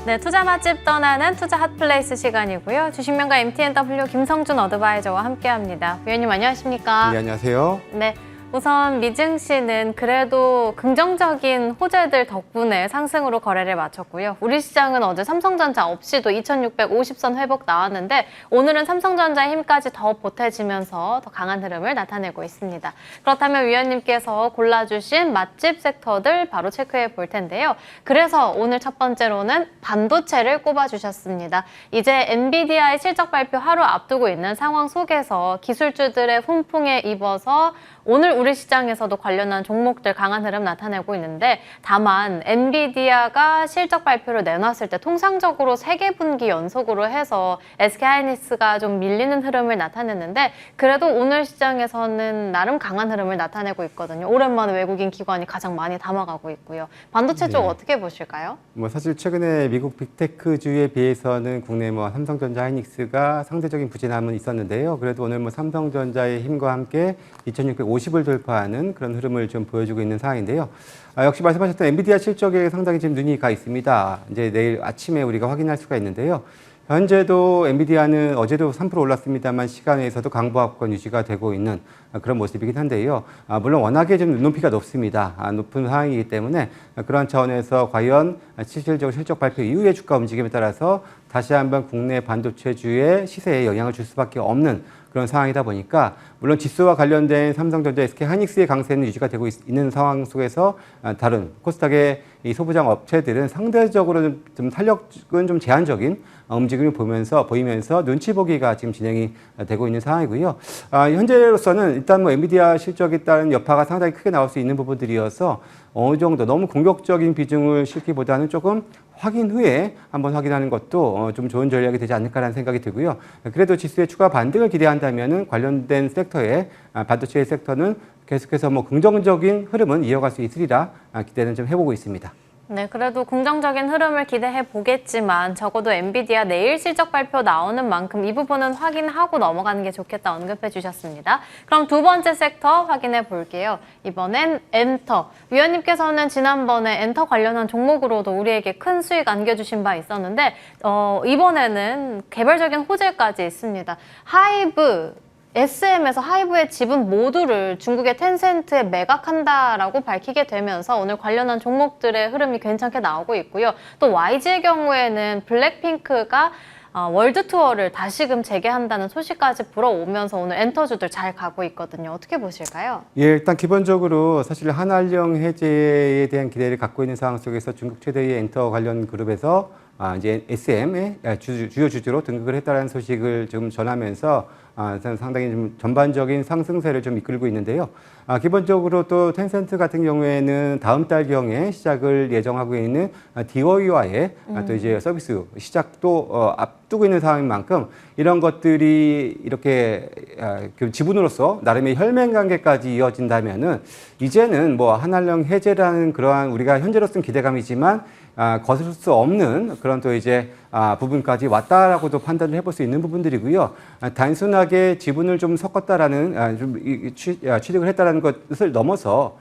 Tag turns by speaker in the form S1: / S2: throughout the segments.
S1: 네, 투자 맛집 떠나는 투자 핫플레이스 시간이고요. 주식명가 MTNW 김성준 어드바이저와 함께합니다. 위원님 안녕하십니까?
S2: 네, 안녕하세요.
S1: 네. 우선 미증시는 그래도 긍정적인 호재들 덕분에 상승으로 거래를 마쳤고요. 우리 시장은 어제 삼성전자 없이도 2650선 회복 나왔는데 오늘은 삼성전자의 힘까지 더 보태지면서 더 강한 흐름을 나타내고 있습니다. 그렇다면 위원님께서 골라주신 맛집 섹터들 바로 체크해 볼 텐데요. 그래서 오늘 첫 번째로는 반도체를 꼽아주셨습니다. 이제 엔비디아의 실적 발표 하루 앞두고 있는 상황 속에서 기술주들의 훈풍에 입어서 오늘 우리 시장에서도 관련한 종목들 강한 흐름 나타내고 있는데 다만 엔비디아가 실적 발표를 내놨을 때 통상적으로 3개 분기 연속으로 해서 SK하이닉스가 좀 밀리는 흐름을 나타냈는데 그래도 오늘 시장에서는 나름 강한 흐름을 나타내고 있거든요. 오랜만에 외국인 기관이 가장 많이 담아가고 있고요. 반도체 쪽 어떻게 보실까요?
S2: 사실 최근에 미국 빅테크주에 비해서는 국내 삼성전자, 하이닉스가 상대적인 부진함은 있었는데요. 그래도 오늘 삼성전자의 힘과 함께 2650을 돌파하는 그런 흐름을 좀 보여주고 있는 상황인데요. 역시 말씀하셨던 엔비디아 실적에 상당히 지금 눈이 가 있습니다. 이제 내일 아침에 우리가 확인할 수가 있는데요. 현재도 엔비디아는 어제도 3% 올랐습니다만 시간에서도 강보합권 유지가 되고 있는 그런 모습이긴 한데요. 물론 워낙에 좀 눈높이가 높습니다. 높은 상황이기 때문에 그런 차원에서 과연 실질적 실적 발표 이후의 주가 움직임에 따라서 다시 한번 국내 반도체주의 시세에 영향을 줄 수밖에 없는 그런 상황이다 보니까 물론 지수와 관련된 삼성전자, SK하이닉스의 강세는 유지가 되고 있는 상황 속에서 다른 코스닥의 이 소부장 업체들은 상대적으로 좀 탄력은 좀 제한적인 움직임을 보이면서 눈치 보기가 지금 진행이 되고 있는 상황이고요. 현재로서는 일단 엔비디아 실적에 따른 여파가 상당히 크게 나올 수 있는 부분들이어서 어느 정도 너무 공격적인 비중을 싣기보다는 조금 확인 후에 한번 확인하는 것도 좀 좋은 전략이 되지 않을까라는 생각이 들고요. 그래도 지수의 추가 반등을 기대한다면은 관련된 섹터에 반도체 섹터는 계속해서 긍정적인 흐름은 이어갈 수 있으리라 기대는 좀 해보고 있습니다.
S1: 네, 그래도 긍정적인 흐름을 기대해 보겠지만 적어도 엔비디아 내일 실적 발표 나오는 만큼 이 부분은 확인하고 넘어가는 게 좋겠다 언급해 주셨습니다. 그럼 두 번째 섹터 확인해 볼게요. 이번엔 엔터. 위원님께서는 지난번에 엔터 관련한 종목으로도 우리에게 큰 수익 안겨주신 바 있었는데 이번에는 개별적인 호재까지 있습니다. 하이브. SM에서 하이브의 지분 모두를 중국의 텐센트에 매각한다라고 밝히게 되면서 오늘 관련한 종목들의 흐름이 괜찮게 나오고 있고요. 또 YG의 경우에는 블랙핑크가 월드 투어를 다시금 재개한다는 소식까지 불어오면서 오늘 엔터주들 잘 가고 있거든요. 어떻게 보실까요?
S2: 예, 일단 기본적으로 사실 한알령 해제에 대한 기대를 갖고 있는 상황 속에서 중국 최대의 엔터 관련 그룹에서 이제 SM의 주요 주주로 등극을 했다는 소식을 좀 전하면서 상당히 좀 전반적인 상승세를 좀 이끌고 있는데요. 기본적으로 또 텐센트 같은 경우에는 다음 달경에 시작을 예정하고 있는 디오이와의 또 이제 서비스 시작도 앞두고 있는 상황인 만큼 이런 것들이 이렇게 지분으로서 나름의 혈맹 관계까지 이어진다면은 이제는 한알령 해제라는 그러한 우리가 현재로서는 기대감이지만 거슬 수 없는 그런 또 이제 부분까지 왔다라고도 판단을 해볼 수 있는 부분들이고요. 단순하게 지분을 좀 섞었다라는 취득을 했다라는 것을 넘어서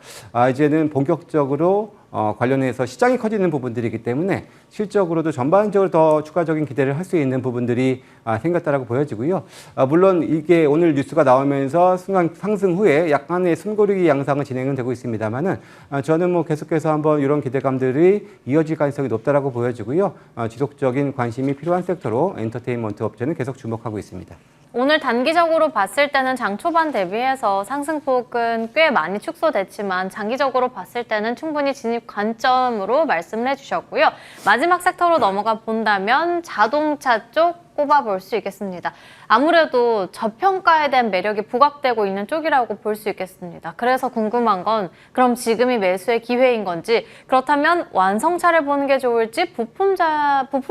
S2: 이제는 본격적으로 관련해서 시장이 커지는 부분들이기 때문에 실적으로도 전반적으로 더 추가적인 기대를 할 수 있는 부분들이 생겼다라고 보여지고요. 물론 이게 오늘 뉴스가 나오면서 순간 상승 후에 약간의 숨고르기 양상은 진행은 되고 있습니다만은 저는 계속해서 한번 이런 기대감들이 이어질 가능성이 높다라고 보여지고요. 지속적인 관심이 필요한 섹터로 엔터테인먼트 업체는 계속 주목하고 있습니다.
S1: 오늘 단기적으로 봤을 때는 장 초반 대비해서 상승폭은 꽤 많이 축소됐지만 장기적으로 봤을 때는 충분히 진입 관점으로 말씀을 해주셨고요. 마지막 섹터로 넘어가 본다면 자동차 쪽 꼽아볼 수 있겠습니다. 아무래도 저평가에 대한 매력이 부각되고 있는 쪽이라고 볼 수 있겠습니다. 그래서 궁금한 건 그럼 지금이 매수의 기회인 건지 그렇다면 완성차를 보는 게 좋을지 부품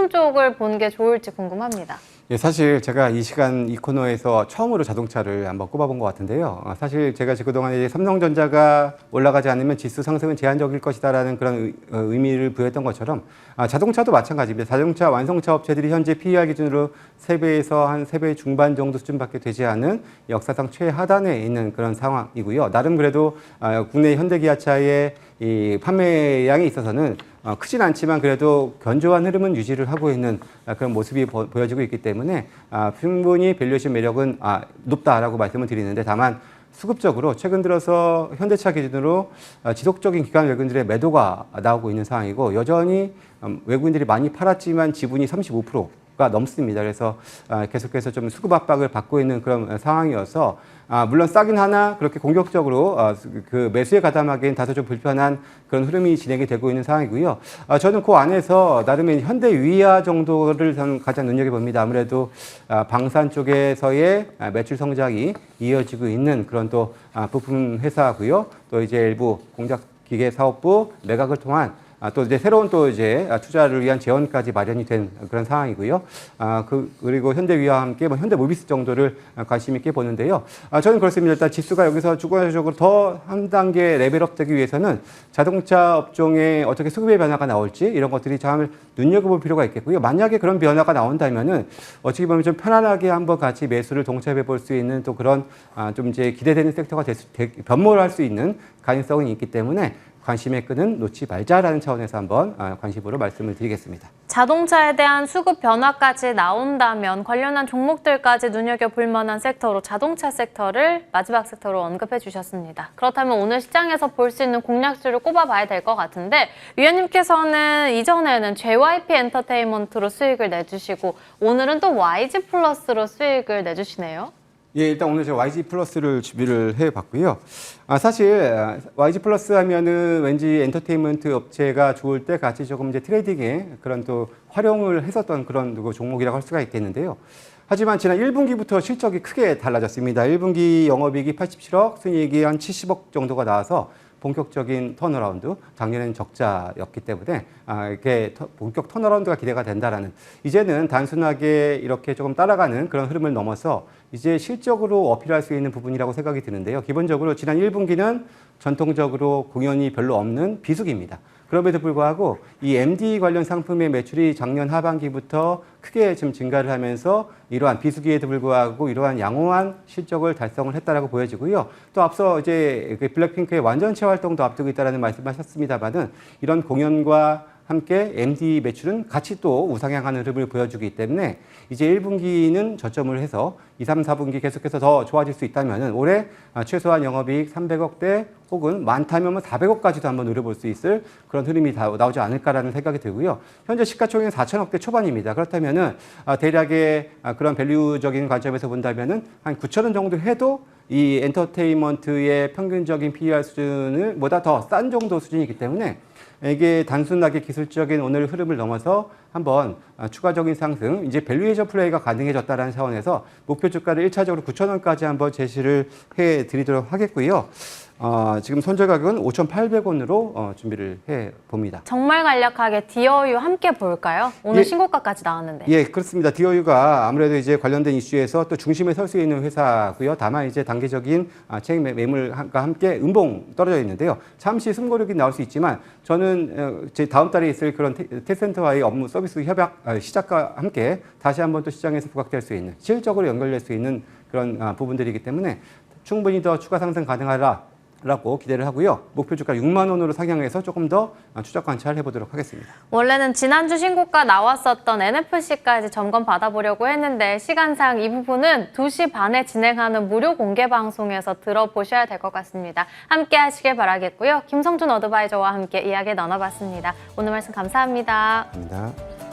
S1: 쪽을 보는 게 좋을지 궁금합니다.
S2: 예, 사실 제가 이 시간 이 코너에서 처음으로 자동차를 한번 꼽아본 것 같은데요. 사실 제가 그동안 이제 삼성전자가 올라가지 않으면 지수 상승은 제한적일 것이다라는 그런 의미를 부여했던 것처럼 자동차도 마찬가지입니다. 자동차 완성차 업체들이 현재 PER 기준으로 3배에서 한 3배 중반 정도 수준밖에 되지 않은 역사상 최하단에 있는 그런 상황이고요. 나름 그래도 국내 현대기아차의 이 판매량에 있어서는 크진 않지만 그래도 견조한 흐름은 유지를 하고 있는 그런 모습이 보여지고 있기 때문에 충분히 밸류에이션 매력은 높다라고 말씀을 드리는데, 다만 수급적으로 최근 들어서 현대차 기준으로 지속적인 기관 외국인들의 매도가 나오고 있는 상황이고, 여전히 외국인들이 많이 팔았지만 지분이 35%가 넘습니다. 그래서 계속해서 좀 수급 압박을 받고 있는 그런 상황이어서, 물론 싸긴 하나 그렇게 공격적으로 그 매수에 가담하기엔 다소 좀 불편한 그런 흐름이 진행이 되고 있는 상황이고요. 저는 그 안에서 나름의 현대 위아 정도를 저는 가장 눈여겨봅니다. 아무래도 방산 쪽에서의 매출 성장이 이어지고 있는 그런 또 부품 회사고요. 또 이제 일부 공작 기계 사업부 매각을 통한 또 이제 새로운 또 이제 투자를 위한 재원까지 마련이 된 그런 상황이고요. 그리고 현대위와 함께 뭐 현대모비스 정도를 관심 있게 보는데요. 저는 그렇습니다. 일단 지수가 여기서 주관적으로 더 한 단계 레벨업되기 위해서는 자동차 업종에 어떻게 수급의 변화가 나올지 이런 것들이 참 눈여겨볼 필요가 있겠고요. 만약에 그런 변화가 나온다면은 어떻게 보면 좀 편안하게 한번 같이 매수를 동참해 볼 수 있는 또 그런 좀 이제 기대되는 섹터가 변모를 할 수 있는 가능성이 있기 때문에 관심의 끈은 놓지 말자라는 차원에서 한번 관심으로 말씀을 드리겠습니다.
S1: 자동차에 대한 수급 변화까지 나온다면 관련한 종목들까지 눈여겨볼 만한 섹터로 자동차 섹터를 마지막 섹터로 언급해 주셨습니다. 그렇다면 오늘 시장에서 볼 수 있는 공략주를 꼽아봐야 될 것 같은데, 위원님께서는 이전에는 JYP 엔터테인먼트로 수익을 내주시고 오늘은 또 YG 플러스로 수익을 내주시네요.
S2: 예, 일단 오늘 제가 YG 플러스를 준비를 해봤고요. 사실 YG 플러스 하면은 왠지 엔터테인먼트 업체가 좋을 때 같이 조금 이제 트레이딩에 그런 또 활용을 했었던 그런 종목이라고 할 수가 있겠는데요. 하지만 지난 1분기부터 실적이 크게 달라졌습니다. 1분기 영업이익이 87억, 순이익이 한 70억 정도가 나와서 본격적인 턴어라운드, 작년에는 적자였기 때문에 이렇게 본격 턴어라운드가 기대가 된다라는, 이제는 단순하게 이렇게 조금 따라가는 그런 흐름을 넘어서 이제 실적으로 어필할 수 있는 부분이라고 생각이 드는데요. 기본적으로 지난 1분기는 전통적으로 공연이 별로 없는 비수기입니다. 그럼에도 불구하고 이 MD 관련 상품의 매출이 작년 하반기부터 크게 좀 증가를 하면서 이러한 비수기에도 불구하고 이러한 양호한 실적을 달성을 했다라고 보여지고요. 또 앞서 이제 블랙핑크의 완전체 활동도 앞두고 있다라는 말씀하셨습니다만은, 이런 공연과 함께 MD 매출은 같이 또 우상향하는 흐름을 보여주기 때문에 이제 1분기는 저점을 해서 2, 3, 4분기 계속해서 더 좋아질 수 있다면 올해 최소한 영업이익 300억대 혹은 많다면 400억까지도 한번 노려볼 수 있을 그런 흐름이 나오지 않을까라는 생각이 들고요. 현재 시가총액은 4천억대 초반입니다. 그렇다면은 대략의 그런 밸류적인 관점에서 본다면은 한 9천원 정도 해도 이 엔터테인먼트의 평균적인 PER 수준을 보다 더 싼 정도 수준이기 때문에 이게 단순하게 기술적인 오늘 흐름을 넘어서 한번 추가적인 상승, 이제 밸류에이션 플레이가 가능해졌다는 차원에서 목표 주가를 1차적으로 9,000원까지 한번 제시를 해 드리도록 하겠고요. 지금 손절 가격은 5,800원으로 준비를 해 봅니다.
S1: 정말 간략하게 DOU 함께 볼까요? 오늘
S2: 예.
S1: 신고가까지 나왔는데.
S2: 예, 그렇습니다. DOU가 아무래도 이제 관련된 이슈에서 또 중심에 설 수 있는 회사고요. 다만 이제 단기적인 체익 매물과 함께 음봉 떨어져 있는데요. 잠시 숨고르기 나올 수 있지만 저는 제 다음 달에 있을 그런 테센터와의 업무 서비스 협약 시작과 함께 다시 한번 또 시장에서 부각될 수 있는, 실질적으로 연결될 수 있는 그런 부분들이기 때문에 충분히 더 추가 상승 가능하라고 기대를 하고요. 목표 주가 6만 원으로 상향해서 조금 더 추적 관찰해 보도록 하겠습니다.
S1: 원래는 지난주 신고가 나왔었던 NFC까지 점검 받아보려고 했는데 시간상 이 부분은 2시 반에 진행하는 무료 공개 방송에서 들어보셔야 될 것 같습니다. 함께 하시길 바라겠고요. 김성준 어드바이저와 함께 이야기 나눠봤습니다. 오늘 말씀 감사합니다.
S2: 감사합니다.